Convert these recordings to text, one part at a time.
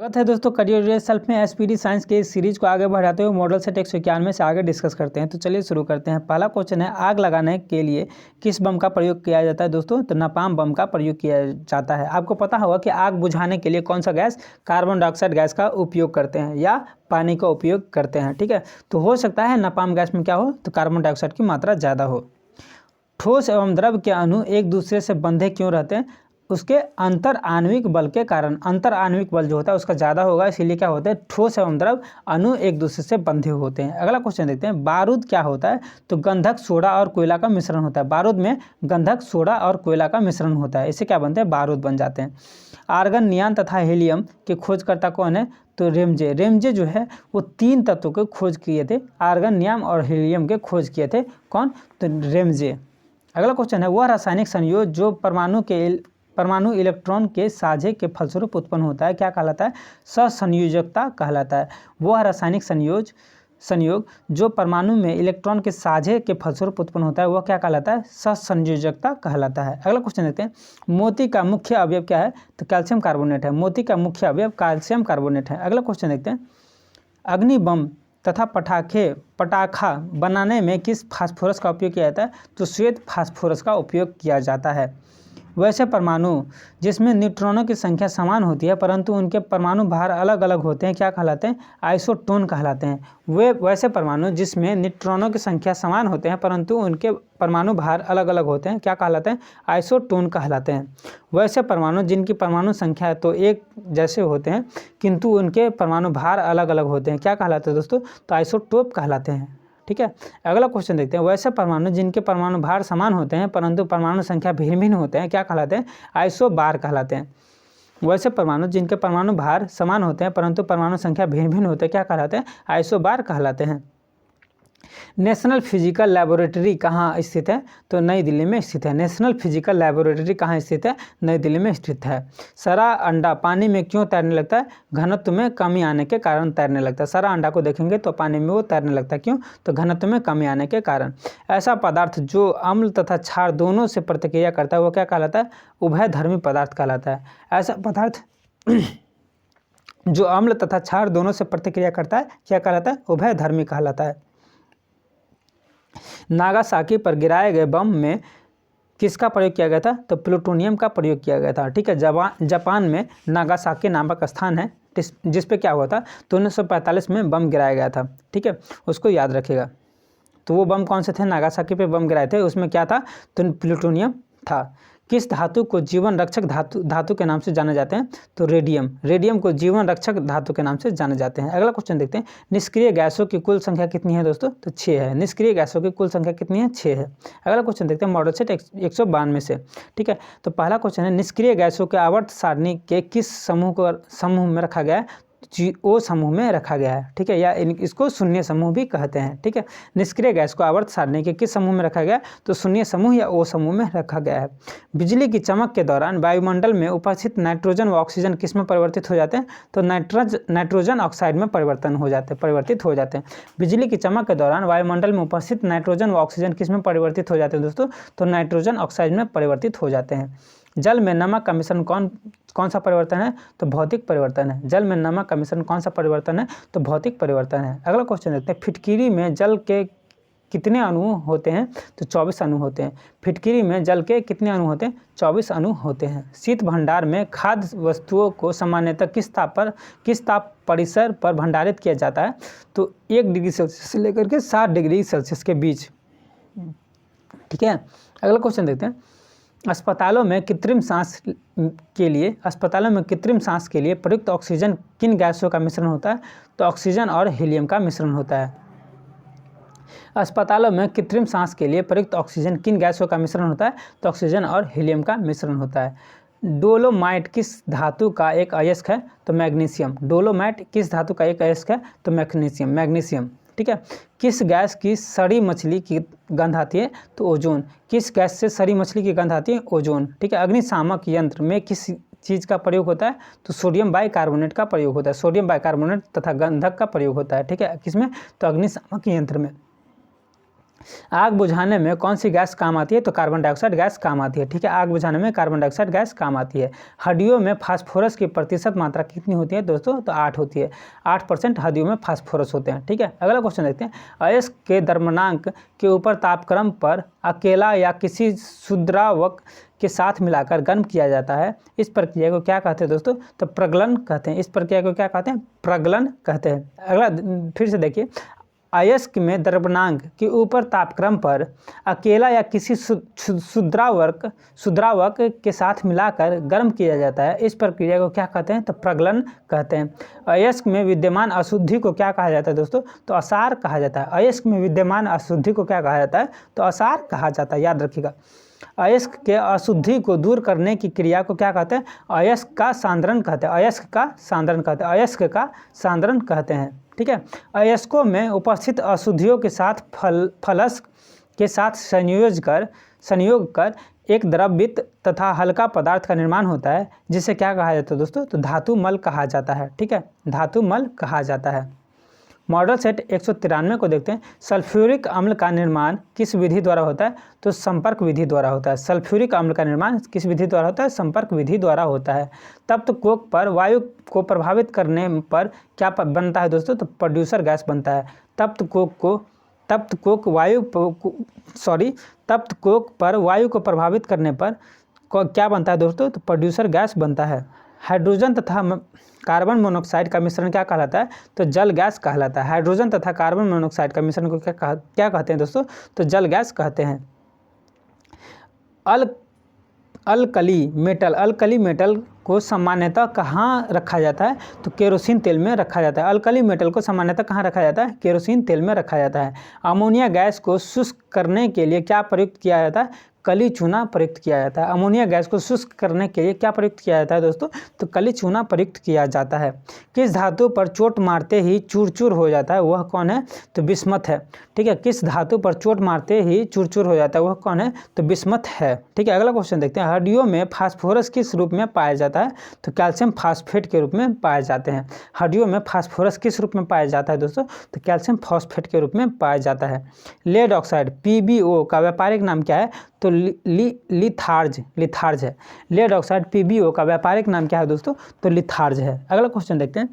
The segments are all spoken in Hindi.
स्वागत है दोस्तों करियर सेल्फ में एसपीडी साइंस के इस सीरीज को आगे बढ़ाते हुए मॉडल सेट 191 से आगे डिस्कस करते हैं। तो चलिए शुरू करते हैं। पहला क्वेश्चन है, आग लगाने के लिए किस बम का प्रयोग किया जाता है दोस्तों? तो नापाम बम का प्रयोग किया जाता है। आपको पता होगा कि आग बुझाने के लिए कौन सा गैस, कार्बन डाइऑक्साइड गैस का उपयोग करते हैं या पानी का उपयोग करते हैं। ठीक है, तो हो सकता है नापाम गैस में क्या हो, तो कार्बन डाइऑक्साइड की मात्रा ज़्यादा हो। ठोस एवं द्रव के अणु एक दूसरे से बंधे क्यों रहते हैं? उसके अंतर आणविक बल के कारण। अंतर आणविक बल जो होता है उसका ज़्यादा होगा, इसीलिए क्या होता है, ठोस एवं द्रव अणु एक दूसरे से बंधे होते हैं। अगला क्वेश्चन देखते हैं, बारूद क्या होता है? तो गंधक, सोडा और कोयला का मिश्रण होता है। बारूद में गंधक, सोडा और कोयला का मिश्रण होता है, इससे क्या बनते हैं, बारूद बन जाते हैं। आर्गन, नियान तथा हीलियम के खोजकर्ता कौन है? तो रेमजे। रेमजे जो है वो 3 तत्वों के खोज किए थे। आर्गन, नियान और हीलियम के खोज किए थे कौन? तो रेमजे। अगला क्वेश्चन है, वह रासायनिक संयोज जो परमाणु इलेक्ट्रॉन के साझे के फलस्वरूप उत्पन्न होता है, क्या कहलाता है? सहसंयोजकता कहलाता है। वह रासायनिक संयोग जो परमाणु में इलेक्ट्रॉन के साझे के फलस्वरूप उत्पन्न होता है, वह क्या कहलाता है? सहसंयोजकता कहलाता है। अगला क्वेश्चन देखते हैं, मोती का मुख्य अवयव क्या है? तो कैल्शियम कार्बोनेट है। मोती का मुख्य अवयव कैल्शियम कार्बोनेट है। अगला क्वेश्चन देखते हैं, अग्नि बम तथा पटाखा बनाने में किस फास्फोरस का उपयोग किया जाता है? तो श्वेत फास्फोरस का उपयोग किया जाता है। वैसे परमाणु जिसमें न्यूट्रॉनों की संख्या समान होती है परंतु उनके परमाणु भार अलग अलग होते हैं, क्या कहलाते हैं? आइसोटोन कहलाते हैं। वे वैसे परमाणु जिसमें न्यूट्रॉनों की संख्या समान होते हैं परंतु उनके परमाणु भार अलग अलग होते हैं, क्या कहलाते हैं? आइसोटोन कहलाते हैं। वैसे परमाणु जिनकी परमाणु संख्या तो एक जैसे होते हैं किंतु उनके परमाणु भार अलग अलग होते हैं, क्या कहलाते हैं दोस्तों? तो आइसोटोप कहलाते हैं। ठीक है, अगला क्वेश्चन देखते हैं, वैसे परमाणु जिनके परमाणु भार समान होते हैं परंतु परमाणु संख्या भिन्न भिन्न होते हैं, क्या कहलाते हैं? आइसोबार कहलाते हैं। वैसे परमाणु जिनके परमाणु भार समान होते हैं परंतु परमाणु संख्या भिन्न भिन्न होते हैं, क्या कहलाते हैं? आइसोबार कहलाते हैं। नेशनल फिजिकल लेबोरेटरी कहाँ स्थित है? तो नई दिल्ली में स्थित है। नेशनल फिजिकल लेबोरेटरी कहाँ स्थित है? नई दिल्ली में स्थित है। सारा अंडा पानी में क्यों तैरने लगता है? घनत्व में कमी आने के कारण तैरने लगता है। सारा अंडा को देखेंगे तो पानी में वो तैरने लगता है, क्यों? तो घनत्व में कमी आने के कारण। ऐसा पदार्थ जो अम्ल तथा क्षार दोनों से प्रतिक्रिया करता है, वो क्या कहलाता है? उभयधर्मी पदार्थ कहलाता है। ऐसा पदार्थ जो अम्ल तथा क्षार दोनों से प्रतिक्रिया करता है, क्या कहलाता है? उभयधर्मी कहलाता है। नागासाकी पर गिराए गए बम में किसका प्रयोग किया गया था? तो प्लूटोनियम का प्रयोग किया गया था। ठीक है, जापान में नागासाकी नामक स्थान है जिस पे क्या हुआ था? तो 1945 में बम गिराया गया था। ठीक है, उसको याद रखिएगा। तो वो बम कौन से थे? नागासाकी पे बम गिराए थे, उसमें क्या था? तो प्लूटोनियम था। किस धातु को जीवन रक्षक धातु के नाम से जाने जाते हैं? तो रेडियम को जीवन रक्षक धातु के नाम से जाने जाते हैं। अगला क्वेश्चन देखते हैं, निष्क्रिय गैसों की कुल संख्या कितनी है दोस्तों? तो 6 है। निष्क्रिय गैसों की कुल संख्या कितनी है? 6 है। अगला क्वेश्चन देखते हैं मॉडल सेट 192 से। ठीक है, तो पहला क्वेश्चन है, निष्क्रिय गैसों के आवर्त सारणी के किस समूह में रखा गया है? ओ समूह में रखा गया है। ठीक है, या इसको शून्य समूह भी कहते हैं। ठीक है, निष्क्रिय गैस को आवर्त सारणी के किस समूह में रखा गया है? तो शून्य समूह या ओ समूह में रखा गया है। बिजली की चमक के दौरान वायुमंडल में उपस्थित नाइट्रोजन व ऑक्सीजन किस में परिवर्तित हो जाते हैं? तो नाइट्रोजन ऑक्साइड में परिवर्तित हो जाते हैं। बिजली की चमक के दौरान वायुमंडल में उपस्थित नाइट्रोजन व ऑक्सीजन किस में परिवर्तित हो जाते हैं दोस्तों? तो नाइट्रोजन ऑक्साइड में परिवर्तित हो जाते हैं। जल में नमक का मिश्रण कौन सा परिवर्तन है? तो भौतिक परिवर्तन है। जल में नमक का मिश्रण कौन सा परिवर्तन है? तो भौतिक परिवर्तन है। अगला क्वेश्चन देखते हैं, फिटकिरी में जल के कितने अणु होते हैं? तो 24 अणु होते हैं। फिटकिरी में जल के कितने अणु होते हैं? 24 अणु होते हैं। शीत भंडार में खाद्य वस्तुओं को सामान्यतः किस ताप परिसर पर भंडारित किया जाता है? तो 1 डिग्री सेल्सियस से लेकर के 7 डिग्री सेल्सियस के बीच। ठीक है, अगला क्वेश्चन देखते हैं, अस्पतालों में कृत्रिम सांस के लिए प्रयुक्त ऑक्सीजन किन गैसों का मिश्रण होता है? तो ऑक्सीजन और हीलियम का मिश्रण होता है। अस्पतालों में कृत्रिम सांस के लिए प्रयुक्त ऑक्सीजन किन गैसों का मिश्रण होता है? तो ऑक्सीजन और हीलियम का मिश्रण होता है। डोलोमाइट किस धातु का एक अयस्क है? तो मैग्नीशियम। डोलोमाइट किस धातु का एक अयस्क है? तो मैग्नीशियम। ठीक है, किस गैस की सड़ी मछली की गंध आती है? तो ओजोन। किस गैस से सड़ी मछली की गंध आती है? ओजोन। ठीक है, अग्निशामक यंत्र में किस चीज़ का प्रयोग होता है? तो सोडियम बाइकार्बोनेट का प्रयोग होता है। सोडियम बाइकार्बोनेट तथा गंधक का प्रयोग होता है। ठीक है, किसमें? तो अग्निशामक यंत्र में। आग बुझाने में कौन सी गैस काम आती है? तो कार्बन डाइऑक्साइड गैस काम आती है। ठीक है, आग बुझाने में कार्बन डाइऑक्साइड गैस काम आती है। हड्डियों में फास्फोरस की प्रतिशत मात्रा कितनी होती है दोस्तों? तो 8 होती है। 8% हड्डियों में फास्फोरस होते हैं। ठीक है, अगला क्वेश्चन देखते हैं। अयस्क के द्रव्यमानक के ऊपर तापक्रम पर अकेला या किसी शुद्रावक के साथ मिलाकर गर्म किया जाता है, इस प्रक्रिया को क्या कहते हैं दोस्तों? तो प्रगलन कहते हैं। इस प्रक्रिया को क्या कहते हैं? प्रगलन कहते हैं। अगला फिर से देखिए, अयस्क में द्रव्यमानक के ऊपर तापक्रम पर अकेला या किसी शुद्रावक के साथ मिलाकर गर्म किया जाता है, इस प्रक्रिया को क्या कहते हैं? तो प्रगलन कहते हैं। अयस्क में विद्यमान अशुद्धि को क्या कहा जाता है दोस्तों? तो असार कहा जाता है। अयस्क में विद्यमान अशुद्धि को क्या कहा जाता है? तो असार कहा जाता है, याद रखिएगा। अयस्क के अशुद्धि को दूर करने की क्रिया को क्या कहते हैं? अयस्क का सांद्रण कहते हैं। अयस्क का सांद्रण कहते हैं। अयस्क का सांद्रण कहते हैं। ठीक है, अयस्कों में उपस्थित अशुद्धियों के साथ फलस्क के साथ संयोग कर एक द्रवित तथा हल्का पदार्थ का निर्माण होता है, जिसे क्या कहा जाता है दोस्तों? तो धातु मल कहा जाता है। ठीक है, धातु मल कहा जाता है। मॉडल सेट 193 को देखते हैं। सल्फ्यूरिक अम्ल का निर्माण किस विधि द्वारा होता है? तो संपर्क विधि द्वारा होता है। सल्फ्यूरिक अम्ल का निर्माण किस विधि द्वारा होता है? संपर्क विधि द्वारा होता है। तप्त कोक पर वायु को प्रभावित करने पर क्या बनता है दोस्तों? तो प्रोड्यूसर गैस बनता है। तप्त कोक पर वायु को प्रभावित करने पर क्या बनता है दोस्तों? तो प्रोड्यूसर गैस बनता है। हाइड्रोजन तथा कार्बन मोनोऑक्साइड का मिश्रण क्या कहलाता है? तो जल गैस कहलाता है। हाइड्रोजन तथा कार्बन मोनोऑक्साइड का मिश्रण को क्या कहते हैं दोस्तों? तो जल गैस कहते हैं। अल्कली मेटल को सामान्यतः कहाँ रखा जाता है? तो केरोसिन तेल में रखा जाता है। अल्कली मेटल को सामान्यतः कहाँ रखा जाता है? केरोसिन तेल में रखा जाता है। अमोनिया गैस को शुष्क करने के लिए क्या प्रयुक्त किया जाता है? कली चूना प्रयुक्त किया जाता है। अमोनिया गैस को शुष्क करने के लिए क्या प्रयुक्त किया जाता है दोस्तों? तो कली चूना प्रयुक्त किया जाता है। किस धातु पर चोट मारते ही चूर चूर हो जाता है, वह कौन है? तो बिस्मथ है। ठीक है, किस धातु पर चोट मारते ही चूर चूर हो जाता है, वह कौन है? तो बिस्मथ है। ठीक है, अगला क्वेश्चन देखते हैं। हड्डियों में फास्फोरस किस रूप में पाया जाता है? तो कैल्शियम फास्फेट के रूप में पाए जाते हैं। हड्डियों में फास्फोरस किस रूप में पाया जाता है दोस्तों? तो कैल्शियम फॉस्फेट के रूप में पाया जाता है। लेड ऑक्साइड PbO का व्यापारिक नाम क्या है? तो लिथार्ज है। लेड ऑक्साइड PbO का व्यापारिक नाम क्या है दोस्तों? तो लिथार्ज है। अगला क्वेश्चन देखते हैं।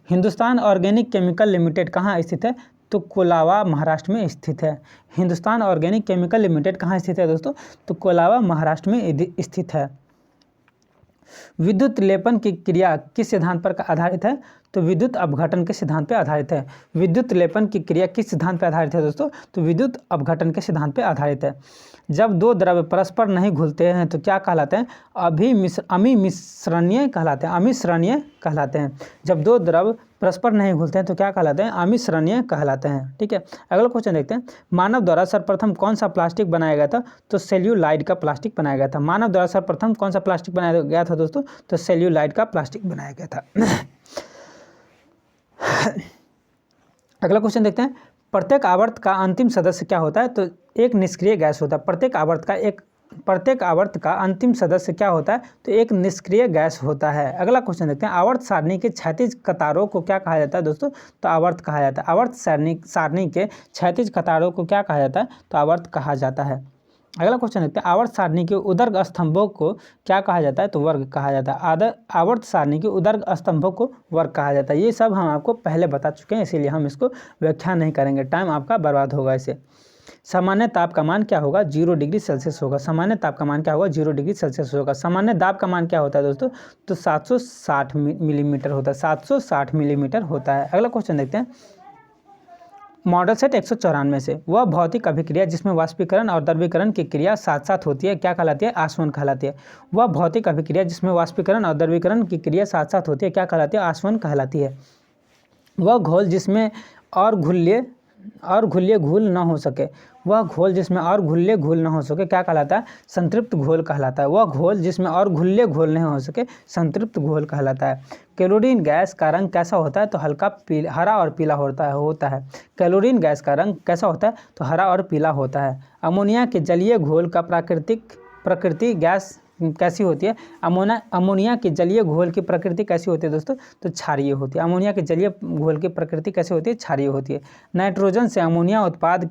हिंदुस्तान ऑर्गेनिक केमिकल लिमिटेड कहाँ स्थित है? तो कोलावा महाराष्ट्र में स्थित है। हिंदुस्तान ऑर्गेनिक केमिकल लिमिटेड कहाँ स्थित है दोस्तों? तो कोलावा महाराष्ट्र में स्थित है। विद्युत लेपन की क्रिया किस सिद्धांत पर आधारित है? तो विद्युत अपघटन के सिद्धांत पर आधारित है। विद्युत लेपन की क्रिया किस सिद्धांत पर आधारित है दोस्तों? तो विद्युत अपघटन के सिद्धांत पर आधारित है। जब दो द्रव्य परस्पर नहीं घुलते हैं तो क्या कहलाते हैं? अमिश्रणीय कहलाते हैं। अमिश्रणीय कहलाते हैं। जब दो द्रव्य परस्पर नहीं घुलते हैं तो क्या कहलाते हैं? अमिश्रणीय कहलाते हैं। ठीक है, अगला क्वेश्चन देखते हैं। मानव द्वारा सर्वप्रथम कौन सा प्लास्टिक बनाया गया था? तो सेल्यूलाइड का प्लास्टिक बनाया गया था। मानव द्वारा सर्वप्रथम कौन सा प्लास्टिक बनाया गया था दोस्तों? तो सेल्यूलाइड का प्लास्टिक बनाया गया था। अगला क्वेश्चन देखते हैं। प्रत्येक आवर्त का अंतिम सदस्य क्या होता है? तो एक निष्क्रिय गैस होता है। प्रत्येक आवर्त का अंतिम सदस्य क्या होता है? तो एक निष्क्रिय गैस होता है। अगला क्वेश्चन देखते हैं। आवर्त सारणी के क्षैतिज कतारों को क्या कहा जाता है दोस्तों? तो आवर्त कहा जाता है। आवर्त सारणी के क्षैतिज कतारों को क्या कहा जाता है? तो आवर्त कहा जाता है। अगला क्वेश्चन देखते हैं। आवर्त सारणी के उदर्ग स्तंभों को क्या कहा जाता है? तो वर्ग कहा जाता है। आवर्त सारणी के उदर्ग स्तंभों को वर्ग कहा जाता है। ये सब हम आपको पहले बता चुके हैं, इसीलिए हम इसको व्याख्या नहीं करेंगे, टाइम आपका बर्बाद होगा इसे। सामान्य ताप का मान क्या होगा? 0 डिग्री सेल्सियस होगा। सामान्य ताप का मान क्या होगा? 0 डिग्री सेल्सियस होगा। सामान्य दाब का मान क्या होता है दोस्तों? तो 760 मिलीमीटर होता है। 760 मिलीमीटर होता है। अगला क्वेश्चन देखते हैं। मॉडल सेट 194 से वह भौतिक अभिक्रिया जिसमें वाष्पीकरण और द्रवीकरण की क्रिया साथ साथ होती है क्या कहलाती है? आसवन कहलाती है। वह भौतिक अभिक्रिया जिसमें वाष्पीकरण और द्रवीकरण की क्रिया साथ साथ होती है क्या कहलाती है? आसवन कहलाती है। वह घोल जिसमें और घुल्ले घूल न हो सके, वह घोल जिसमें और घुल्ले घूल न हो सके क्या कहलाता है? संतृप्त घोल कहलाता है। वह घोल जिसमें और घुल्ले घोल नहीं हो सके संतृप्त घोल कहलाता है। क्लोरीन गैस का रंग कैसा होता है? तो हल्का हरा और पीला होता है। क्लोरीन गैस का रंग कैसा होता है? तो हरा और पीला होता है। अमोनिया के जलीय घोल का प्रकृति कैसी होती है? अमोनिया की जलीय घोल की प्रकृति कैसी होती है दोस्तों? तो क्षारीय होती है। अमोनिया की जलीय घोल की प्रकृति कैसी होती है? क्षारीय होती है। नाइट्रोजन से अमोनिया उत्पादन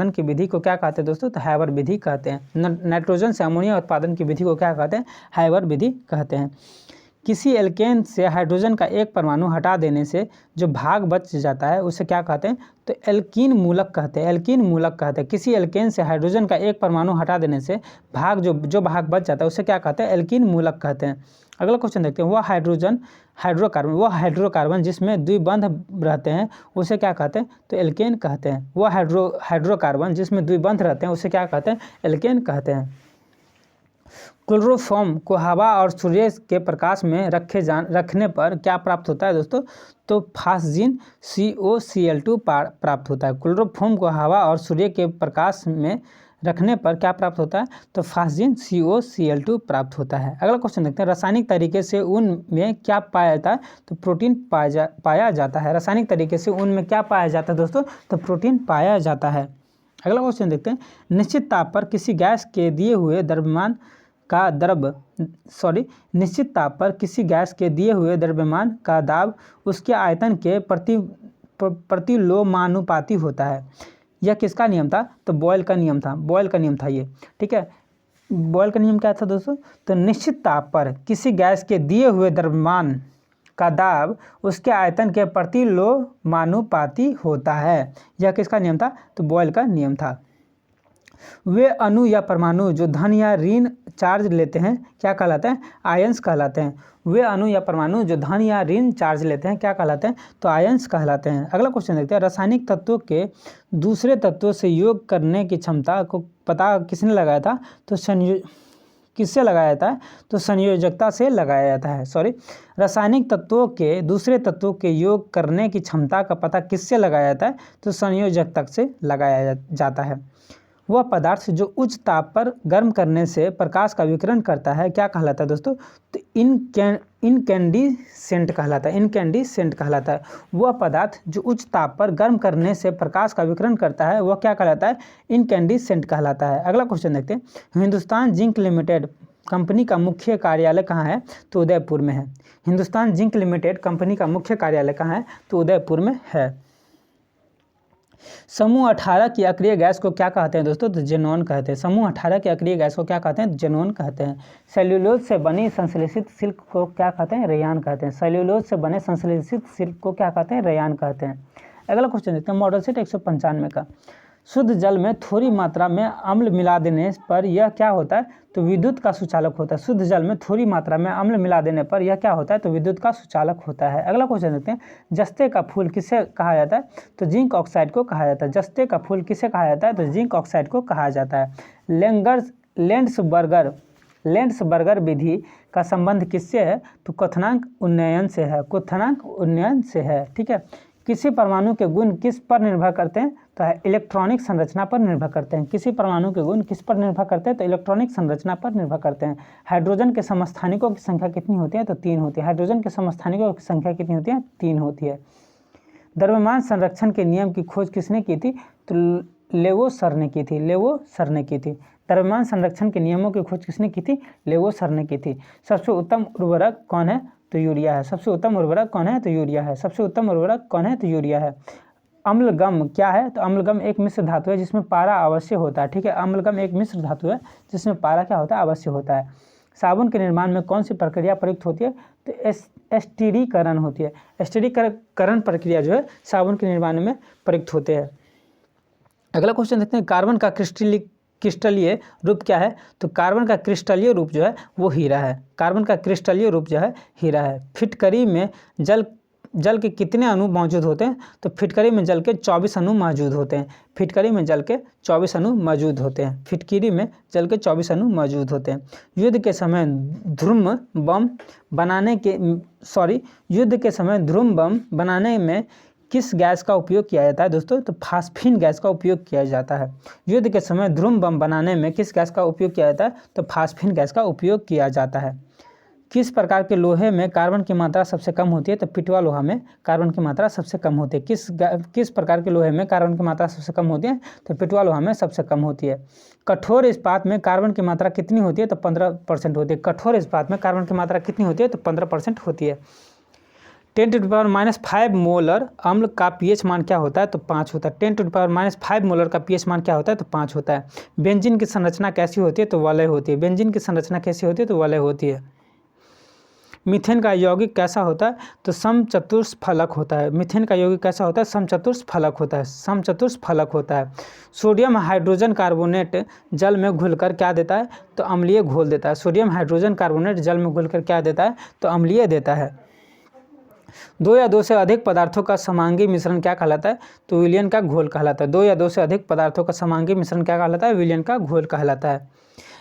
की विधि को क्या कहते हैं दोस्तों? तो हैबर विधि कहते हैं। नाइट्रोजन से अमोनिया उत्पादन की विधि को क्या कहते हैं? हैबर विधि कहते हैं। किसी एल्केन से हाइड्रोजन का एक परमाणु हटा देने से जो भाग बच जाता है उसे क्या कहते हैं? तो एल्कीन मूलक कहते हैं। एल्कीन मूलक कहते हैं। किसी एल्केन से हाइड्रोजन का एक परमाणु हटा देने से जो भाग बच जाता है उसे क्या कहते हैं? एल्कीन मूलक कहते हैं। अगला क्वेश्चन देखते हैं। वह हाइड्रोकार्बन जिसमें द्विबंध रहते हैं उसे क्या कहते हैं? तो एल्केन कहते हैं। वह हाइड्रोकार्बन जिसमें द्विबंध रहते हैं उसे क्या कहते हैं? एल्केन कहते हैं। क्लोरोफॉर्म को हवा और सूर्य के प्रकाश में रखने पर क्या प्राप्त होता है दोस्तों? तो फास्जीन COCl2 प्राप्त होता है। क्लोरोफॉर्म को हवा और सूर्य के प्रकाश में रखने पर क्या प्राप्त होता है? तो फास्जीन COCl2 प्राप्त होता है। अगला क्वेश्चन देखते हैं। रासायनिक तरीके से ऊन में क्या पाया जाता है? तो प्रोटीन पाया जाता है। रासायनिक तरीके से ऊन में क्या पाया जाता है दोस्तों? तो प्रोटीन पाया जाता है। अगला क्वेश्चन देखते हैं। निश्चित ताप पर किसी गैस के दिए हुए द्रव्यमान का दाब उसके आयतन के प्रतिलोमानुपाती होता है। यह किसका नियम था? तो बॉयल का नियम था ये, ठीक है। बॉयल का नियम क्या था दोस्तों? तो निश्चित ताप पर किसी गैस के दिए हुए द्रव्यमान का दाब उसके आयतन के प्रतिलोमानुपाती होता है। यह किसका नियम था? तो बॉयल का नियम था। वे अणु या परमाणु जो धन या ऋण चार्ज लेते हैं क्या कहलाते हैं? आयंस कहलाते हैं। वे अणु या परमाणु जो धन या ऋण चार्ज लेते हैं क्या कहलाते हैं? तो आयंस कहलाते हैं। अगला क्वेश्चन देखते हैं। रासायनिक तत्वों के दूसरे तत्वों से योग करने की क्षमता को पता किसने लगाया था? तो किससे लगाया जाता है? तो संयोजकता से लगाया जाता है। रासायनिक तत्वों के दूसरे तत्वों के योग करने की क्षमता का पता किससे लगाया जाता है? तो संयोजकता से लगाया जाता है। वह पदार्थ जो उच्च ताप पर गर्म करने से प्रकाश का विकिरण करता है क्या कहलाता है दोस्तों? तो इनकैंडिसेंट कहलाता है। वह पदार्थ जो उच्च ताप पर गर्म करने से प्रकाश का विकिरण करता है वह क्या कहलाता है? इनकैंडिसेंट कहलाता है। अगला क्वेश्चन देखते हैं। हिंदुस्तान जिंक लिमिटेड कंपनी का मुख्य कार्यालय कहाँ है? तो उदयपुर में है। हिंदुस्तान जिंक लिमिटेड कंपनी का मुख्य कार्यालय कहाँ है? तो उदयपुर में है। समूह 18 की अक्रिय गैस को क्या कहते हैं दोस्तों? तो जेनॉन कहते हैं। समूह 18 की अक्रिय गैस को क्या कहते हैं? जेनॉन कहते हैं। सेल्यूलोज से बनी संश्लेषित सिल्क को क्या कहते हैं? रेयान कहते हैं। सेल्यूलोज से बने संश्लेषित सिल्क को क्या कहते हैं? रेयान कहते हैं। अगला क्वेश्चन देखते हैं। मॉडल सेट 195 का। शुद्ध जल में थोड़ी मात्रा में अम्ल मिला देने पर यह क्या होता है? तो विद्युत का सुचालक होता है। शुद्ध जल में थोड़ी मात्रा में अम्ल मिला देने पर यह क्या होता है? तो विद्युत का सुचालक होता है। अगला क्वेश्चन देखते हैं। जस्ते का फूल किसे कहा जाता है? तो जिंक ऑक्साइड को कहा जाता है। जस्ते का फूल किसे कहा जाता है? तो जिंक ऑक्साइड को कहा जाता है। लेंड्सबर्गर विधि का संबंध किससे है? तो क्वथनांक उन्नयन से है। ठीक है। किसी परमाणु के गुण किस पर निर्भर करते हैं? तो इलेक्ट्रॉनिक संरचना पर निर्भर करते हैं। किसी परमाणु के गुण किस पर निर्भर करते हैं? तो इलेक्ट्रॉनिक संरचना पर निर्भर करते हैं। हाइड्रोजन के समस्थानिकों की संख्या कितनी होती है? तो 3 होती है। हाइड्रोजन के समस्थानिकों की संख्या कितनी होती है? 3 होती है। द्रव्यमान संरक्षण के नियम की खोज किसने की थी? तो लेवोसर ने की थी। द्रव्यमान संरक्षण के नियमों की खोज किसने की थी? लेवोसर ने की थी। सबसे उत्तम उर्वरक कौन है? तो यूरिया है। सबसे उत्तम उर्वरक कौन है? तो यूरिया है। अम्लगम क्या है? तो अम्लगम एक मिश्र धातु है जिसमें पारा अवश्य होता है। ठीक है। अम्लगम एक मिश्र धातु है जिसमें पारा क्या होता है? अवश्य होता है। साबुन के निर्माण में कौन सी प्रक्रिया प्रयुक्त होती है? तो एस्टिरीकरण होती है। एस्टिरीकरण प्रक्रिया जो है साबुन के निर्माण में प्रयुक्त होते हैं। अगला क्वेश्चन देखते हैं। कार्बन का क्रिस्टलीय रूप क्या है? तो कार्बन का क्रिस्टलीय रूप जो है वो हीरा है। फिटकरी में जल के कितने अणु मौजूद होते हैं? तो फिटकरी में जल के 24 अणु मौजूद होते हैं। फिटकरी में जल के 24 अणु मौजूद होते हैं। युद्ध के समय ध्रुव बम बनाने में किस गैस का उपयोग किया जाता है दोस्तों? तो फास्फीन गैस का उपयोग किया जाता है। युद्ध के समय ध्रुव बम बनाने में किस गैस का उपयोग किया जाता है? तो फास्फीन गैस का उपयोग किया जाता है। किस प्रकार के लोहे में कार्बन की मात्रा सबसे कम होती है? तो पिटवा लोहा में कार्बन की मात्रा सबसे कम होती है। किस प्रकार के लोहे में कार्बन की मात्रा सबसे कम होती है? तो पिटवा लोहा में सबसे कम होती है। कठोर इस्पात में कार्बन की मात्रा कितनी होती है? तो 15% होती है। कठोर इस्पात में कार्बन की मात्रा कितनी होती है? तो 15% होती है। 10⁻⁵ मोलर अम्ल का पीएच मान क्या होता है? तो 5 होता है। 10⁻⁵ मोलर का पीएच मान क्या होता है? तो 5 होता है। बेंजीन की संरचना कैसी होती है? तो वलय होती है। बेंजीन की संरचना कैसी होती है? तो वलय होती है। मीथेन का यौगिक कैसा होता है? तो समचतुष्फलक होता है। मीथेन का यौगिक कैसा होता है? समचतुष्फलक होता है। समचतुष्फलक होता है। सोडियम हाइड्रोजन कार्बोनेट जल में घुलकर क्या देता है? तो अम्लीय घोल देता है। सोडियम हाइड्रोजन कार्बोनेट जल में घुलकर क्या देता है? तो अम्लीय देता है। 2 या 2 से अधिक पदार्थों का समांगी मिश्रण क्या कहलाता है? तो विलयन का घोल कहलाता है। 2 या 2 से अधिक पदार्थों का समांगी मिश्रण क्या कहलाता है? विलयन का घोल कहलाता है।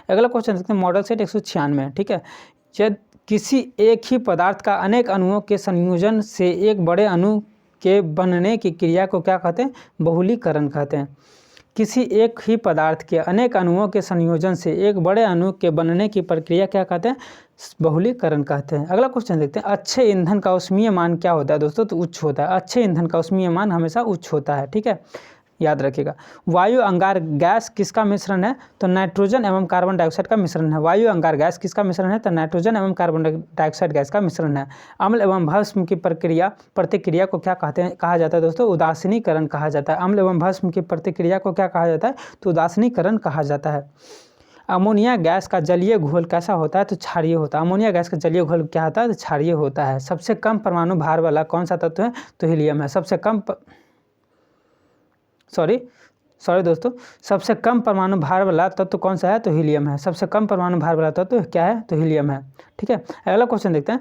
अगला क्वेश्चन देखते हैं मॉडल सेट 196, ठीक है। यदि किसी एक ही पदार्थ का अनेक अणुओं के संयोजन से एक बड़े अणु के बनने की क्रिया को क्या कहते हैं? बहुलीकरण कहते हैं। किसी एक ही पदार्थ के अनेक अणुओं के संयोजन से एक बड़े अणु के बनने की प्रक्रिया क्या कहते हैं? बहुलीकरण कहते हैं। अगला क्वेश्चन देखते हैं अच्छे ईंधन का ऊष्मीय मान क्या होता है दोस्तों? तो उच्च होता है। अच्छे ईंधन का ऊष्मीय मान हमेशा उच्च होता है, ठीक है, याद रखिएगा। वायु अंगार गैस किसका मिश्रण है? तो नाइट्रोजन एवं कार्बन डाइऑक्साइड का मिश्रण है। वायु अंगार गैस किसका मिश्रण है? तो नाइट्रोजन एवं कार्बन डाइऑक्साइड गैस का मिश्रण है। अम्ल एवं भस्म की प्रतिक्रिया को क्या कहा जाता है दोस्तों? उदासीनीकरण कहा जाता है। अम्ल एवं भस्म की प्रतिक्रिया को क्या कहा जाता है? तो उदासीनीकरण कहा जाता है। अमोनिया गैस का जलीय घोल कैसा होता है? तो क्षारीय होता है। अमोनिया गैस का जलीय घोल क्या होता है? तो क्षारीय होता है। सबसे कम परमाणु भार वाला कौन सा तत्व है? तो हीलियम है। सबसे कम परमाणु भार वाला तत्व कौन सा है? तो हीलियम है। सबसे कम परमाणु भार वाला तत्व क्या है? तो हीलियम है, ठीक है। अगला क्वेश्चन देखते हैं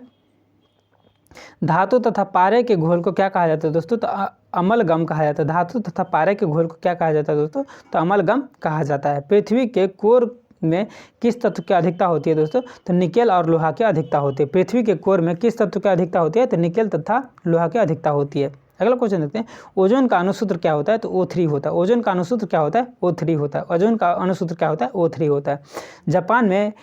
धातु तथा पारे के घोल को क्या कहा जाता है दोस्तों? तो अमलगम कहा जाता है। धातु तथा पारे के घोल को क्या कहा जाता है दोस्तों? तो अमलगम कहा जाता है। पृथ्वी के कोर में किस तत्व की अधिकता होती है दोस्तों? तो निकेल और लोहा की अधिकता होती है। पृथ्वी के कोर में किस तत्व की अधिकता होती है? तो निकेल तथा लोहा की अधिकता होती है। अगला क्वेश्चन देखते हैं ओजोन का अणुसूत्र क्या होता है? तो O3 होता है। ओजोन का अणुसूत्र क्या होता है? O3 होता है। ओजोन का अणुसूत्र क्या होता है? O3 होता है। जापान में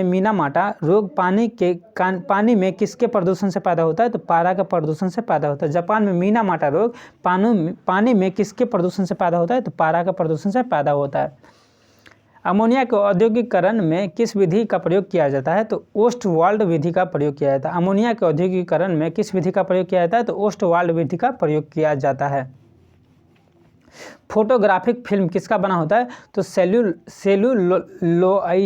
मीनामाटा रोग पानी में किसके प्रदूषण से पैदा होता है? तो पारा के प्रदूषण से पैदा होता है। जापान में मीनामाटा रोग पानी में किसके प्रदूषण से पैदा होता है? तो पारा के प्रदूषण से पैदा होता है। अमोनिया के औद्योगिकीकरण में किस विधि का प्रयोग किया जाता है? तो ओस्टवाल्ड विधि का प्रयोग किया जाता है। अमोनिया के औद्योगिकीकरण में किस विधि का प्रयोग किया जाता है? तो ओस्टवाल्ड विधि का प्रयोग किया जाता है। फोटोग्राफिक फिल्म किसका बना होता है? तो सेलुलोइड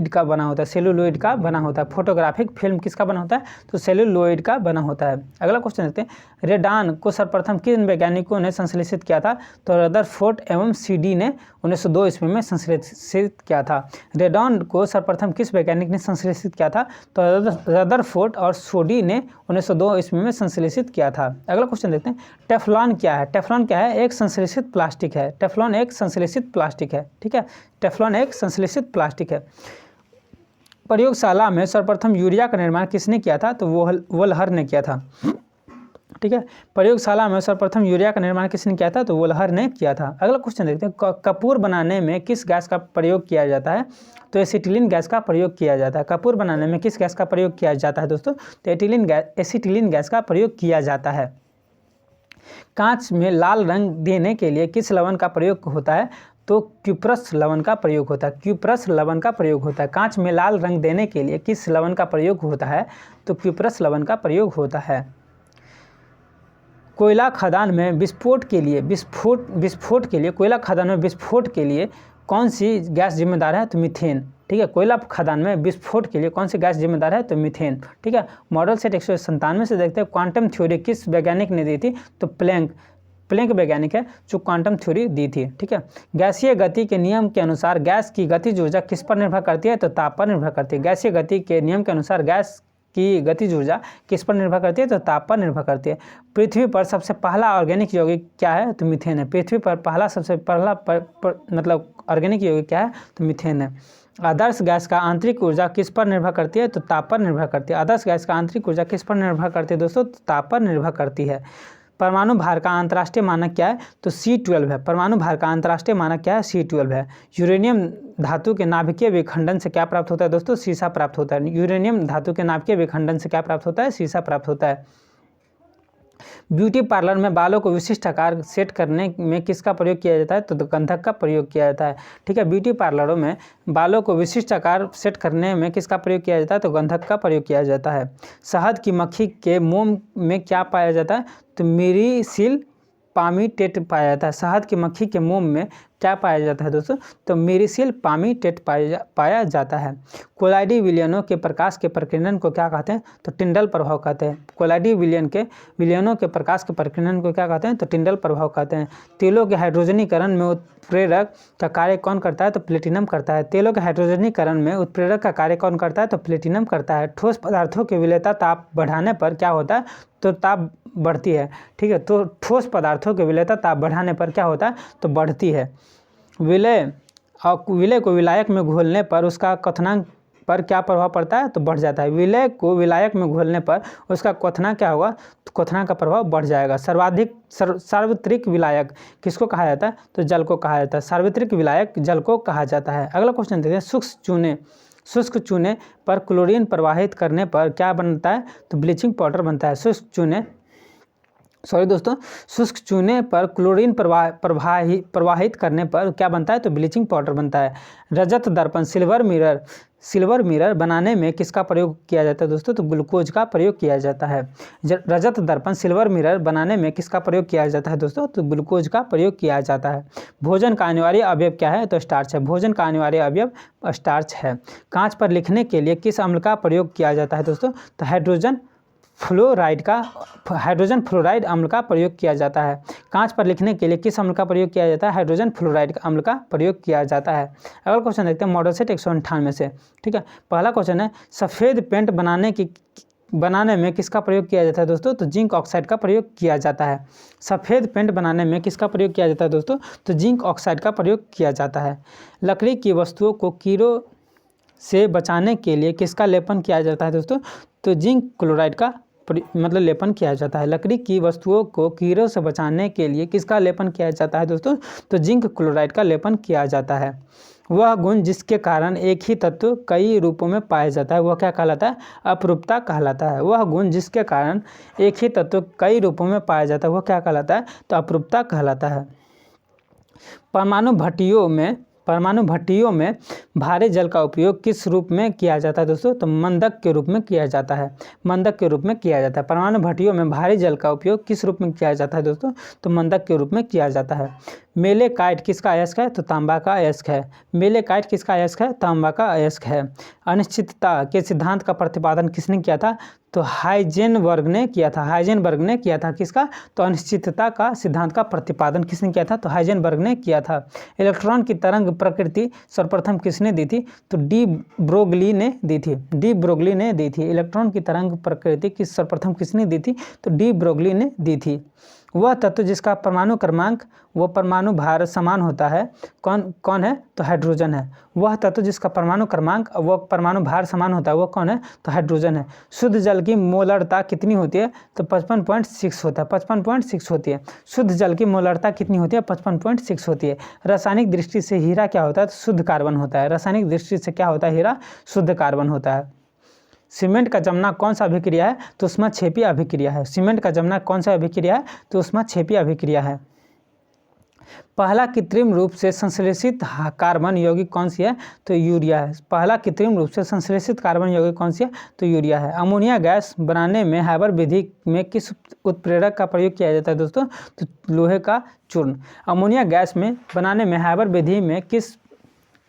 का बना होता है। सेलुलोइड का बना होता है। फोटोग्राफिक फिल्म किसका बना होता है? तो सेलुलोइड का बना होता है। अगला क्वेश्चन देखते हैं रेडान को सर्वप्रथम किन वैज्ञानिकों ने संश्लेषित किया था? तो रदरफोर्ड एवं सीडी ने 1902 ईस्वी में संश्लेषित किया था। रेडान को सर्वप्रथम किस वैज्ञानिक ने संश्लेषित किया था? तो रदरफोर्ड और सोडी ने 1902 ईस्वी में संश्लेषित किया था। अगला क्वेश्चन देखते हैं टेफ्लॉन क्या है? टेफ्लॉन क्या है? एक संश्लेषित प्लास्टिक है। टेफ्लॉन एक संश्लेषित प्लास्टिक है, ठीक है। टेफ्लॉन एक संश्लेषित प्लास्टिक है। प्रयोगशाला में सर्वप्रथम यूरिया का निर्माण किसने किया था? तो वोल्हर ने किया था, ठीक है। प्रयोगशाला में सर्वप्रथम यूरिया का निर्माण किसने किया था? तो वोल्हर ने किया था। अगला क्वेश्चन देखते हैं कपूर बनाने में किस गैस का प्रयोग किया जाता है? तो एसिटिलीन गैस का प्रयोग किया जाता है। कपूर बनाने में किस गैस का प्रयोग किया जाता है दोस्तों? तो एसिटिलीन गैस का प्रयोग किया जाता है। कांच में लाल रंग देने के लिए किस लवण का प्रयोग होता है? तो क्यूप्रस लवण का प्रयोग होता है। क्यूप्रस लवण का प्रयोग होता है। कांच में लाल रंग देने के लिए किस लवण का प्रयोग होता है? तो क्यूप्रस लवण का प्रयोग होता है। कोयला खदान में विस्फोट के लिए कौन सी गैस जिम्मेदार है? तो मीथेन, ठीक है। कोयला खदान में विस्फोट के लिए कौन सी गैस जिम्मेदार है? तो मीथेन, ठीक है। मॉडल सेट 197 से देखते हैं क्वांटम थ्योरी किस वैज्ञानिक ने दी थी? तो प्लैंक वैज्ञानिक है जो क्वांटम थ्योरी दी थी, ठीक है। गैसीय गति के नियम के अनुसार गैस की गतिज ऊर्जा किस पर निर्भर करती है? तो ताप पर निर्भर करती है। गैसीय गति के नियम के अनुसार गैस की गतिज ऊर्जा किस पर निर्भर करती है? तो ताप पर निर्भर करती है। पृथ्वी पर सबसे पहला ऑर्गेनिक यौगिक क्या है? तो मीथेन है। पृथ्वी पर सबसे पहला मतलब ऑर्गेनिक यौगिक क्या है? तो मीथेन है। आदर्श गैस का आंतरिक ऊर्जा किस पर निर्भर करती है? तो ताप पर निर्भर करती है। आदर्श गैस का आंतरिक ऊर्जा किस पर निर्भर करती है दोस्तों? तो ताप पर निर्भर करती है। परमाणु भार का अंतर्राष्ट्रीय मानक क्या है? तो C12 है। परमाणु भार का अंतर्राष्ट्रीय मानक क्या है? C12 है। यूरेनियम धातु के नाभिकीय विखंडन से क्या प्राप्त होता है दोस्तों? सीसा प्राप्त होता है। यूरेनियम धातु के नाभिकीय विखंडन से क्या प्राप्त होता है? सीसा प्राप्त होता है। ब्यूटी पार्लर में बालों को विशिष्ट आकार सेट करने में किसका प्रयोग किया जाता है? तो गंधक का प्रयोग किया जाता है। ठीक है, ब्यूटी पार्लरों में बालों को विशिष्ट आकार सेट करने में किसका प्रयोग किया जाता है? तो गंधक का प्रयोग किया जाता है। शहद की मक्खी के मोम में क्या पाया जाता है? तो मीरीसिल पामीटेट पाया जाता है। शहद की मक्खी के मोम में क्या पाया जाता है दोस्तों? तो मीरीसिल पामीटेट पाया जाता है। कोलाइडी विलयनों के प्रकाश के प्रकीर्णन को क्या कहते हैं? तो टिंडल प्रभाव कहते हैं। कोलाइडी विलयनों के प्रकाश के प्रकीर्णन को क्या कहते हैं? तो टिंडल प्रभाव कहते हैं। तेलों के हाइड्रोजनीकरण में उत्प्रेरक का कार्य कौन करता है? तो प्लेटिनम करता है। तेलों के हाइड्रोजनीकरण में उत्प्रेरक का कार्य कौन करता है? तो प्लेटिनम करता है। ठोस पदार्थों की विलेयता ताप बढ़ाने पर क्या होता है? तो ताप बढ़ती है। ठीक है, तो ठोस पदार्थों की विलेयता ताप बढ़ाने पर क्या होता है? तो बढ़ती है। विलय को विलायक में घोलने पर उसका क्वथनांक पर क्या प्रभाव पड़ता है? तो बढ़ जाता है। विलय को विलायक में घोलने पर उसका क्वथनांक क्या होगा? तो क्वथनांक का प्रभाव बढ़ जाएगा। सार्वत्रिक विलायक किसको कहा जाता है? तो जल को कहा जाता है। सार्वत्रिक विलायक जल को कहा जाता है। अगला क्वेश्चन देखते हैं। शुष्क चूने पर क्लोरीन प्रवाहित करने पर क्या बनता है? तो ब्लीचिंग पाउडर बनता है। शुष्क चूने पर क्लोरीन प्रवाहित करने पर क्या बनता है? तो ब्लीचिंग पाउडर बनता है। रजत दर्पण सिल्वर मिरर बनाने में किसका प्रयोग किया जाता है दोस्तों? तो ग्लूकोज का प्रयोग किया जाता है। रजत दर्पण सिल्वर मिरर बनाने में किसका प्रयोग किया जाता है दोस्तों? तो ग्लूकोज का प्रयोग किया जाता है। भोजन का अनिवार्य अवयव क्या है? तो स्टार्च है। भोजन का अनिवार्य अवयव स्टार्च है। कांच पर लिखने के लिए किस अम्ल का प्रयोग किया जाता है दोस्तों? तो हाइड्रोजन फ्लोराइड अम्ल का प्रयोग किया जाता है। कांच पर लिखने के लिए किस अम्ल का प्रयोग किया जाता है? हाइड्रोजन फ्लोराइड अम्ल का प्रयोग किया जाता है। अगला क्वेश्चन देखते हैं मॉडल सेट 198 से। ठीक है, पहला क्वेश्चन है सफ़ेद पेंट बनाने में किसका प्रयोग किया जाता है दोस्तों? तो जिंक ऑक्साइड का प्रयोग किया जाता है। सफ़ेद पेंट बनाने में किसका प्रयोग किया जाता है दोस्तों? तो जिंक ऑक्साइड का प्रयोग किया जाता है। लकड़ी की वस्तुओं को कीड़ों से बचाने के लिए किसका लेपन किया जाता है दोस्तों? तो जिंक क्लोराइड का लेपन किया जाता है। लकड़ी की वस्तुओं को कीड़ों से बचाने के लिए किसका लेपन किया जाता है दोस्तों? तो जिंक क्लोराइड का लेपन किया जाता है। वह गुण जिसके कारण एक ही तत्व कई रूपों में पाया जाता है वह क्या कहलाता है? अपरूपता कहलाता है। वह गुण जिसके कारण एक ही तत्व कई रूपों में पाया जाता है वह क्या कहलाता है? तो अपरूपता कहलाता है। परमाणु भट्टियों में भारी जल का उपयोग किस रूप में किया जाता है दोस्तों? तो मंदक के रूप में किया जाता है। मंदक के रूप में किया जाता है। परमाणु भट्टियों में भारी जल का उपयोग किस रूप में किया जाता है दोस्तों? तो मंदक के रूप में किया जाता है। मेलेकाइट किसका अयस्क है? तो तांबा का अयस्क है। मेलेकाइट किसका अयस्क है? तांबा का अयस्क है। अनिश्चितता के सिद्धांत का प्रतिपादन किसने किया था? तो हाइजेनबर्ग ने किया था। किसका? तो अनिश्चितता का सिद्धांत का प्रतिपादन किसने किया था? तो हाइजेनबर्ग ने किया था। इलेक्ट्रॉन की तरंग प्रकृति सर्वप्रथम किसने दी थी? तो डी ब्रोगली ने दी थी। इलेक्ट्रॉन की तरंग प्रकृति की सर्वप्रथम किसने दी थी? तो डी ब्रोगली ने दी थी। वह तत्व जिसका परमाणु क्रमांक व परमाणु भार समान होता है कौन है? तो हाइड्रोजन है। वह तत्व जिसका परमाणु क्रमांक व परमाणु भार समान होता है वो कौन है? तो हाइड्रोजन है। शुद्ध जल की मोलरता कितनी होती है? तो 55.6 होता है। 55.6 होती है। शुद्ध जल की मोलरता कितनी होती है? 55.6 होती है। रासायनिक दृष्टि से हीरा क्या होता है? तो शुद्ध कार्बन होता है। रासायनिक दृष्टि से क्या होता है? हीरा शुद्ध कार्बन होता है। सीमेंट का जमना कौन सा अभिक्रिया है? तो ऊष्माक्षेपी अभिक्रिया है। सीमेंट का जमना कौन सा अभिक्रिया है? तो ऊष्माक्षेपी अभिक्रिया है। पहला कृत्रिम रूप से संश्लेषित कार्बन यौगिक कौन सी है? तो यूरिया है। पहला कृत्रिम रूप से संश्लेषित कार्बन यौगिक कौन सी है? तो यूरिया है। अमोनिया गैस बनाने में हैबर विधि में किस उत्प्रेरक का प्रयोग किया जाता है दोस्तों? तो लोहे का चूर्ण। अमोनिया गैस में बनाने में हैबर विधि में किस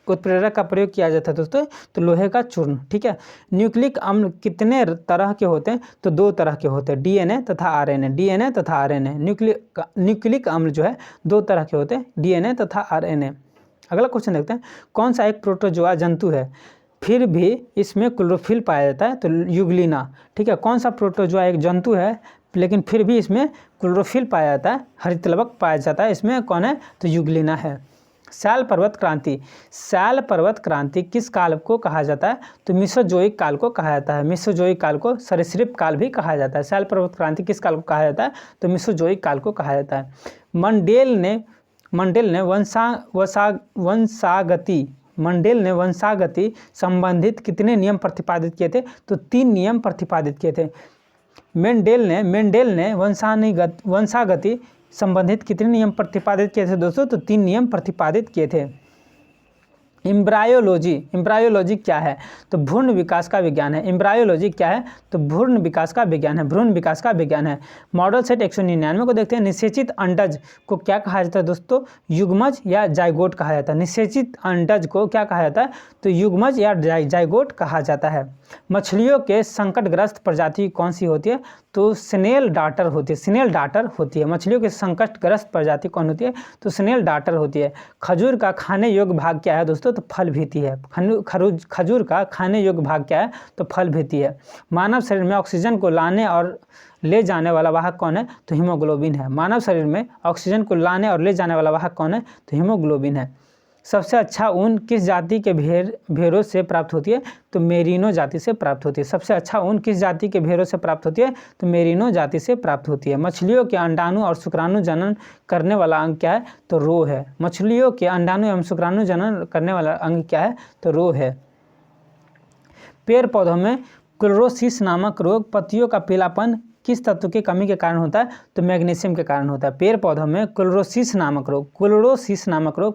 उत्प्रेरक का प्रयोग किया जाता है दोस्तों? तो लोहे का चूर्ण। ठीक है। न्यूक्लिक अम्ल कितने तरह के होते हैं? तो 2 तरह के होते हैं, डीएनए तथा आरएनए। न्यूक्लिक अम्ल जो है 2 तरह के होते हैं, डीएनए तथा आरएनए। अगला क्वेश्चन देखते हैं कौन सा एक प्रोटोजोआ जंतु है फिर भी इसमें क्लोरोफिल पाया जाता है? तो यूग्लिना। ठीक है। कौन सा प्रोटोजोआ एक जंतु है लेकिन फिर भी इसमें क्लोरोफिल पाया जाता है, हरितलवक पाया जाता है, इसमें कौन है? तो यूग्लिना है। सैल पर्वत क्रांति, सैल पर्वत क्रांति किस काल को कहा जाता है? तो मेसोजोइक काल को कहा जाता है। मेसोजोइक काल को सरीसृप काल भी कहा जाता है। सैल पर्वत क्रांति किस काल को कहा जाता है? तो मेसोजोइक काल को कहा जाता है। मंडेल ने वंशागति संबंधित कितने नियम प्रतिपादित किए थे? तो 3 नियम प्रतिपादित किए थे। मेंडेल ने वंशागति संबंधित कितने नियम प्रतिपादित किए थे दोस्तों? तो 3 नियम प्रतिपादित किए थे। एम्ब्रायोलॉजी क्या है? तो भ्रूण विकास का विज्ञान है। एम्ब्रायोलॉजी क्या है? तो भ्रूण विकास का विज्ञान है। भ्रूण विकास का विज्ञान है। मॉडल सेट 199 को देखते हैं। निषेचित अंडज को क्या कहा जाता है दोस्तों? युग्मज या जाइगोट कहा जाता है। निषेचित अंडज को क्या कहा जाता है? तो युग्मज या जाइगोट कहा जाता है। मछलियों के संकटग्रस्त प्रजाति कौन सी होती है? तो स्नेल डाटर होती है। स्नेल डाटर होती है। मछलियों के संकटग्रस्त प्रजाति कौन होती है? तो स्नेल डाटर होती है। खजूर का खाने योग्य भाग क्या है दोस्तों? तो फल भीति है। खजूर का खाने योग्य भाग क्या है? तो फल भीति है। मानव शरीर में ऑक्सीजन को लाने और ले जाने वाला वाहक कौन है? तो हीमोग्लोबिन है। मानव शरीर में ऑक्सीजन को लाने और ले जाने वाला वाहक कौन है? तो हीमोग्लोबिन है। सबसे अच्छा ऊन किस जाति के भेड़ों से प्राप्त होती है? तो मेरिनो जाति से प्राप्त होती है। सबसे अच्छा ऊन किस जाति के भेड़ों से प्राप्त होती है? तो मेरिनो जाति से प्राप्त होती है। मछलियों के अंडाणु और शुक्राणु जनन करने वाला अंग क्या है? तो रो है। मछलियों के अंडाणु एवं शुक्राणु जनन करने वाला अंग क्या है? तो रो है। पेड़ पौधों में क्लोरोसिस नामक रोग पत्तियों का पीलापन किस तत्व की कमी के कारण होता है? तो मैग्नीशियम के कारण होता है। पेड़ पौधों में क्लोरोसिस नामक रोग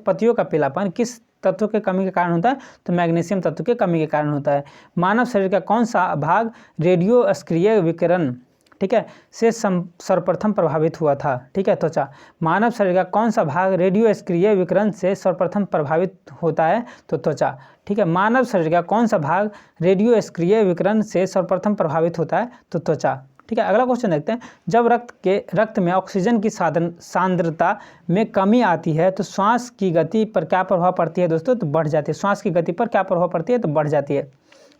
पत्तियों का पीलापन किस तत्व के कमी के कारण होता है? तो मैग्नीशियम तत्व के कमी के कारण होता है। मानव शरीर का कौन सा भाग रेडियो अस्क्रिय विकिरण से सर्वप्रथम प्रभावित हुआ था? त्वचा। मानव शरीर का कौन सा भाग रेडियो अस्क्रिय विकिरण से सर्वप्रथम प्रभावित होता है? तो त्वचा। मानव शरीर का कौन सा भाग रेडियो अस्क्रिय विकिरण से सर्वप्रथम प्रभावित होता है? तो त्वचा। अगला क्वेश्चन देखते हैं। जब रक्त में ऑक्सीजन की सांद्रता में कमी आती है तो श्वास की गति पर क्या प्रभाव पड़ती है दोस्तों? तो बढ़ जाती है। श्वास की गति पर क्या प्रभाव पड़ती है? तो बढ़ जाती है।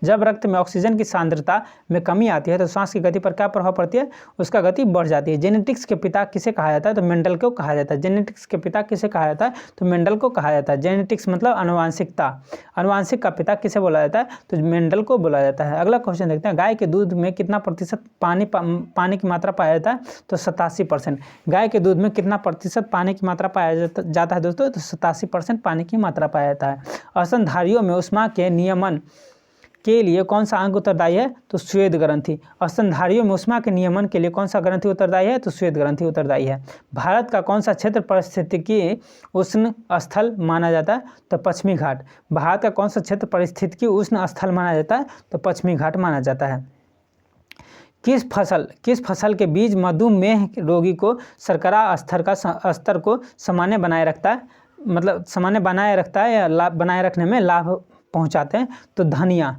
जब रक्त में ऑक्सीजन की सांद्रता में कमी आती है तो श्वास की गति पर क्या प्रभाव पड़ती है? उसका गति बढ़ जाती है। जेनेटिक्स के पिता किसे कहा जाता है? तो मेंडल को कहा जाता है। जेनेटिक्स के पिता किसे कहा जाता है? तो मेंडल को कहा जाता है। जेनेटिक्स मतलब अनुवांशिकता। अनुवांशिक का पिता किसे बोला जाता है? तो मेंडल को बोला जाता है। अगला क्वेश्चन देखते हैं। गाय के दूध में कितना प्रतिशत पानी की मात्रा पाया जाता है? तो 87%। गाय के दूध में कितना प्रतिशत पानी की मात्रा पाया जाता है दोस्तों? तो 87% पानी की मात्रा पाया जाता है। स्तनधारियों में ऊष्मा के नियमन के लिए कौन सा अंग उत्तरदायी है? तो श्वेत ग्रंथि। स्तनधारियों में ऊष्मा के नियमन के लिए कौन सा ग्रंथि उत्तरदायी है? तो श्वेत ग्रंथि उत्तरदायी है। भारत का कौन सा क्षेत्र पारिस्थितिकी उष्ण स्थल माना जाता है? तो पश्चिमी घाट। भारत का कौन सा क्षेत्र पारिस्थितिकी उष्ण स्थल माना जाता है? तो पश्चिमी घाट माना जाता है। किस फसल के बीज मधुमेह रोगी को शर्करा स्तर को सामान्य बनाए रखता है? मतलब सामान्य बनाए रखता है या बनाए रखने में लाभ पहुंचाते हैं? तो धनिया।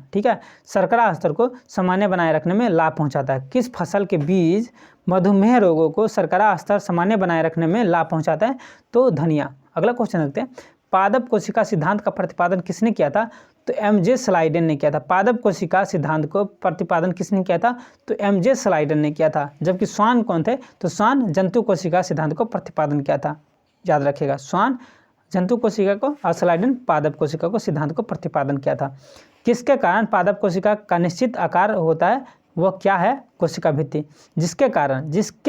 शर्करा स्तर को सामान्य बनाए रखने में लाभ पहुंचाता है। किस फसल के बीज मधुमेह रोगों को शर्करा स्तर सामान्य बनाए रखने में लाभ पहुंचाता है? तो धनिया। अगला क्वेश्चन देखते हैं। पादप कोशिका सिद्धांत का प्रतिपादन किसने किया था? तो एमजे स्लाइडेन ने किया था। पादप कोशिका सिद्धांत को प्रतिपादन किसने किया था? तो एमजे स्लाइडेन ने किया था। जबकि स्वान कौन थे? तो स्वान जंतु कोशिका सिद्धांत को प्रतिपादन किया था। याद रखिएगा, स्वान जंतु कोशिका को और स्लाइडेन पादप कोशिका को सिद्धांत को प्रतिपादन किया था। किसके कारण पादप कोशिका का निश्चित आकार होता है? वह क्या है? कोशिका भित्ति। जिसके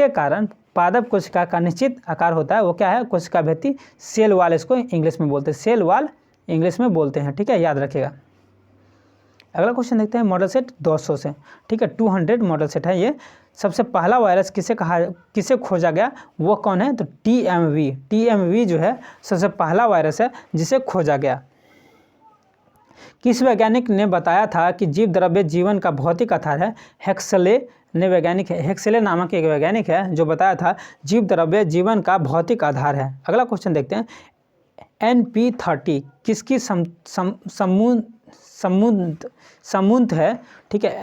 कारण पादप कोशिका का निश्चित आकार होता है वो क्या है? कोशिका भित्ति। सेल वाल इसको इंग्लिश में बोलते हैं। सेल वाल इंग्लिश में बोलते हैं। याद रखिएगा। अगला क्वेश्चन देखते हैं मॉडल सेट 200 से। 200 मॉडल सेट है ये। सबसे पहला वायरस किसे खोजा गया? वो कौन है? तो टीएमवी जो है सबसे पहला वायरस है जिसे खोजा गया। किस वैज्ञानिक ने बताया था कि जीव द्रव्य जीवन का भौतिक आधार है? हेक्सेले नामक एक वैज्ञानिक है जो बताया था जीव द्रव्य जीवन का भौतिक आधार है। अगला क्वेश्चन देखते हैं। NP30 किसकी समूंत है?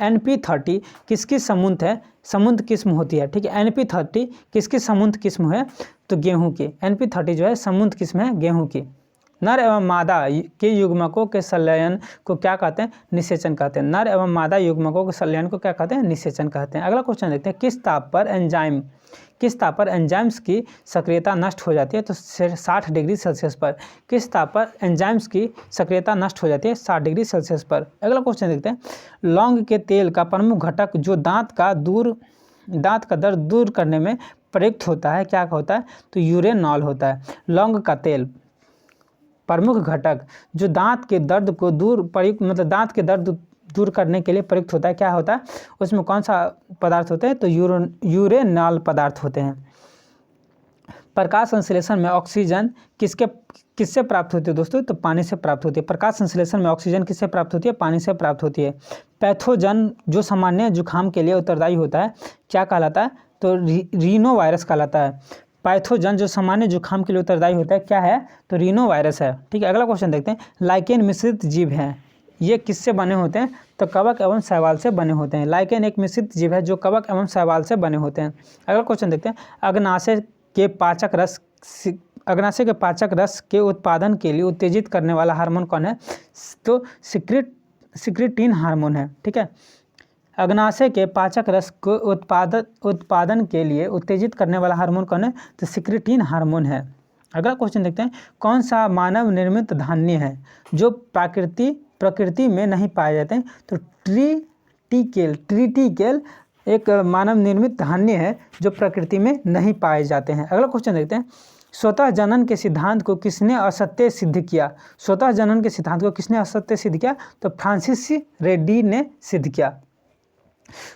NP30 किसकी समूंत है? समूंत किस्म होती है। NP30 किसकी समूंत किस्म है? तो गेहूं की। NP30 जो है समूंत किस्म है गेहूं की। नर एवं मादा के युग्मकों के संलयन को क्या कहते हैं? निषेचन कहते हैं। नर एवं मादा युग्मकों के संलयन को क्या कहते हैं? निषेचन कहते हैं। अगला क्वेश्चन देखते हैं, किस ताप पर एंजाइम्स की सक्रियता नष्ट हो जाती है? तो 60 डिग्री सेल्सियस पर। किस ताप पर एंजाइम्स की सक्रियता नष्ट हो जाती है? 60 डिग्री सेल्सियस पर। अगला क्वेश्चन देखते हैं, लौंग के तेल का प्रमुख घटक जो दांत का दर्द दूर करने में प्रयुक्त होता है, क्या होता है? तो यूरेनॉल होता है। लौंग का तेल प्रमुख घटक जो दांत के दर्द को दांत के दर्द दूर करने के लिए प्रयुक्त होता है, क्या होता है? उसमें कौन सा पदार्थ होते हैं? तो यूरेनॉल पदार्थ होते हैं। प्रकाश संश्लेषण में ऑक्सीजन किससे प्राप्त होती है दोस्तों? तो पानी से प्राप्त होती है। प्रकाश संश्लेषण में ऑक्सीजन किससे प्राप्त होती है? पानी से प्राप्त होती है। पैथोजन जो सामान्य जुकाम के लिए उत्तरदायी होता है, क्या कहलाता है? तो रीनो वायरस कहलाता है। पैथोजन जो सामान्य जुकाम के लिए उत्तरदायी होता है, क्या है? तो रीनो वायरस है। ठीक है, अगला क्वेश्चन देखते हैं, लाइकेन मिश्रित जीव हैं, ये किससे बने होते हैं? तो कवक एवं शैवाल से बने होते हैं। लाइकेन एक मिश्रित जीव है जो कवक एवं शैवाल से बने होते हैं। अगला क्वेश्चन देखते हैं, अग्नाशय के पाचक रस के उत्पादन के लिए उत्तेजित करने वाला हार्मोन कौन है? तो सिक्रीटिन हार्मोन है। ठीक है, अग्नाशय के पाचक रस को उत्पादन के लिए उत्तेजित करने वाला हार्मोन कौन है? तो सिक्रीटिन हार्मोन है। अगला क्वेश्चन देखते हैं, कौन सा मानव निर्मित धान्य है जो प्रकृति में नहीं पाए जाते हैं? तो ट्रिटिकेल एक मानव निर्मित धान्य है जो प्रकृति में नहीं पाए जाते हैं। अगला क्वेश्चन देखते हैं, स्वतः जनन के सिद्धांत को किसने असत्य सिद्ध किया? स्वतः जनन के सिद्धांत को किसने असत्य सिद्ध किया? तो फ्रांसिस रेड्डी ने सिद्ध किया।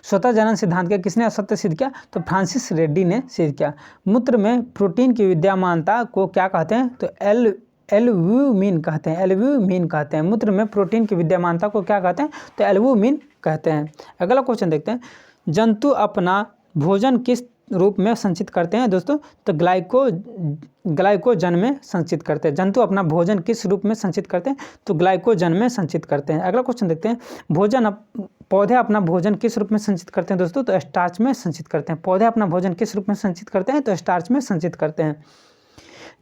स्वतः जनन सिद्धांत का किसने असत्य सिद्ध किया? तो फ्रांसिस रेड्डी ने सिद्ध किया। मूत्र में प्रोटीन की विद्यमानता को क्या कहते हैं? तो एल्ब्यूमिन कहते हैं। मूत्र में प्रोटीन की विद्यमानता को क्या कहते हैं? तो एल्ब्यूमिन कहते हैं। अगला क्वेश्चन देखते हैं, जंतु अपना भोजन किस रूप में संचित करते हैं दोस्तों? तो ग्लाइकोजन में संचित करते हैं। जंतु अपना भोजन किस रूप में संचित करते हैं? तो ग्लाइकोजन में संचित करते हैं। अगला क्वेश्चन देखते हैं, पौधे अपना भोजन किस रूप में संचित करते हैं दोस्तों? तो स्टार्च में संचित करते हैं। पौधे अपना भोजन किस रूप में संचित करते हैं? तो स्टार्च में संचित करते हैं।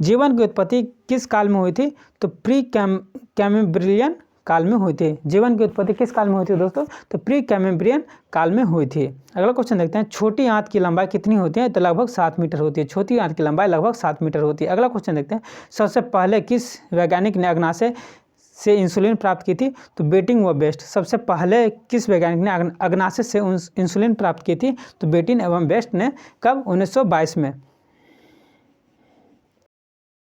जीवन की उत्पत्ति किस काल में हुई थी? तो प्री कैम्ब्रियन काल में हुई थी। जीवन की उत्पत्ति किस काल में हुई थी दोस्तों? तो प्री कैम्ब्रियन काल में हुई थी। अगला क्वेश्चन देखते हैं, छोटी आंत की लंबाई कितनी होती है? तो लगभग 7 मीटर होती है। छोटी आंत की लंबाई लगभग 7 मीटर होती है। अगला क्वेश्चन देखते हैं, सबसे पहले किस वैज्ञानिक ने अग्नाशय से इंसुलिन प्राप्त की थी? तो बेटिंग व बेस्ट। सबसे पहले किस वैज्ञानिक ने अग्नाशय से इंसुलिन प्राप्त की थी? तो बेटिन एवं बेस्ट ने कब? 1922 में।